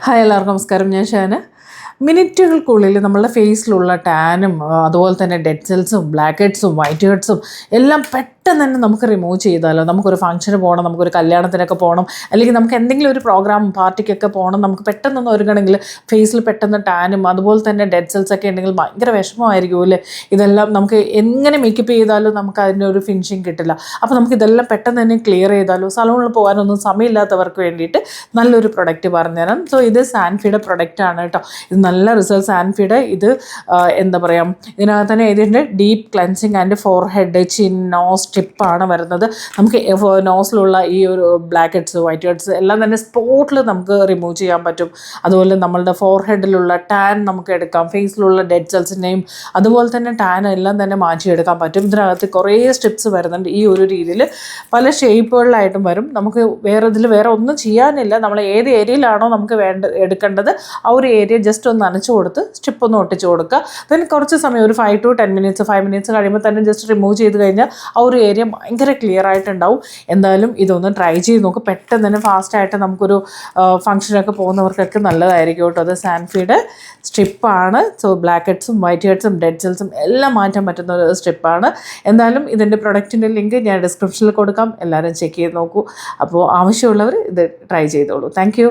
Hi എല്ലാവർക്കും നമസ്കാരം. ഞാൻ ഷാന. മിനിറ്റുകൾക്കുള്ളിൽ നമ്മളുടെ ഫേസിലുള്ള ടാനും അതുപോലെ തന്നെ ഡെഡ് സെൽസും ബ്ലാക്ക് ഹെഡ്സും വൈറ്റ് ഹെഡ്സും എല്ലാം പെട്ടെന്ന് തന്നെ നമുക്ക് റിമൂവ് ചെയ്താലോ. നമുക്കൊരു ഫംഗ്ഷന് പോകണം, നമുക്കൊരു കല്യാണത്തിനൊക്കെ പോകണം, അല്ലെങ്കിൽ നമുക്ക് എന്തെങ്കിലും ഒരു പ്രോഗ്രാം പാർട്ടിക്കൊക്കെ പോകണം, നമുക്ക് പെട്ടെന്നൊന്ന് ഒരുങ്ങണമെങ്കിൽ ഫേസിൽ പെട്ടെന്ന് ടാനും അതുപോലെ തന്നെ ഡെഡ് സെൽസൊക്കെ ഉണ്ടെങ്കിൽ ഭയങ്കര വിഷമമായിരിക്കും അല്ലേ. ഇതെല്ലാം നമുക്ക് എങ്ങനെ മേക്കപ്പ് ചെയ്താലും നമുക്ക് അതിൻ്റെ ഒരു ഫിനിഷിങ് കിട്ടില്ല. അപ്പോൾ നമുക്ക് ഇതെല്ലാം പെട്ടെന്ന് തന്നെ ക്ലിയർ ചെയ്താലോ. സലൂണിൽ പോകാനൊന്നും സമയമില്ലാത്തവർക്ക് വേണ്ടിയിട്ട് നല്ലൊരു പ്രൊഡക്റ്റ് പറഞ്ഞുതരാം. സോ ഇത് സാൻഫിയുടെ പ്രൊഡക്റ്റാണ് കേട്ടോ. ഇത് നല്ല റിസൾട്ട്. സാൻഫിയുടെ ഇത് എന്താ പറയുക, ഇതിനകത്ത് തന്നെ ഇതിൻ്റെ deep cleansing and forehead chin nose സ്ട്രിപ്പാണ് വരുന്നത്. നമുക്ക് നോസിലുള്ള ഈ ഒരു ബ്ലാക്ക് ഹെഡ്സ് വൈറ്റ് ഹെഡ്സ് എല്ലാം തന്നെ സ്പോട്ടിൽ നമുക്ക് റിമൂവ് ചെയ്യാൻ പറ്റും. അതുപോലെ നമ്മളുടെ ഫോർഹെഡിലുള്ള ടാൻ നമുക്ക് എടുക്കാം, ഫേസിലുള്ള ഡെഡ് സെൽസിൻ്റെയും അതുപോലെ തന്നെ ടാൻ എല്ലാം തന്നെ മാറ്റിയെടുക്കാൻ പറ്റും. ഇതിനകത്ത് കുറേ സ്ട്രിപ്സ് വരുന്നുണ്ട്. ഈ ഒരു രീതിയിൽ പല ഷേപ്പുകളിലായിട്ടും വരും. നമുക്ക് വേറെ ഒന്നും ചെയ്യാനില്ല. നമ്മൾ ഏത് ഏരിയയിലാണോ നമുക്ക് എടുക്കേണ്ടത് ആ ഒരു ഏരിയ ജസ്റ്റ് ഒന്ന് നനച്ച് കൊടുത്ത് സ്ട്രിപ്പ് ഒന്ന് ഒട്ടിച്ച് കൊടുക്കുക. ദെൻ കുറച്ച് സമയം ഒരു 5 to 10 minutes 5 minutes കഴിയുമ്പോൾ തന്നെ ജസ്റ്റ് റിമൂവ് ചെയ്ത് കഴിഞ്ഞാൽ ആ ഒരു ഏരിയ ഭയങ്കര ക്ലിയർ ആയിട്ടുണ്ടാവും. എന്തായാലും ഇതൊന്ന് ട്രൈ ചെയ്ത് നോക്കുക. പെട്ടെന്ന് തന്നെ ഫാസ്റ്റായിട്ട് നമുക്കൊരു ഫംഗ്ഷനൊക്കെ പോകുന്നവർക്കൊക്കെ നല്ലതായിരിക്കും കേട്ടോ. അത് സാൻഫിയുടെ സ്ട്രിപ്പാണ്. സോ ബ്ലാക്ക് ഹെഡ്സും വൈറ്റ് ഹെഡ്സും ഡെഡ് സെൽസും എല്ലാം മാറ്റാൻ പറ്റുന്ന ഒരു സ്ട്രിപ്പാണ്. എന്തായാലും ഇതിൻ്റെ പ്രൊഡക്റ്റിൻ്റെ ലിങ്ക് ഞാൻ ഡിസ്ക്രിപ്ഷനിൽ കൊടുക്കാം. എല്ലാവരും ചെക്ക് ചെയ്ത് നോക്കൂ. അപ്പോൾ ആവശ്യമുള്ളവർ ഇത് ട്രൈ ചെയ്തോളൂ. താങ്ക്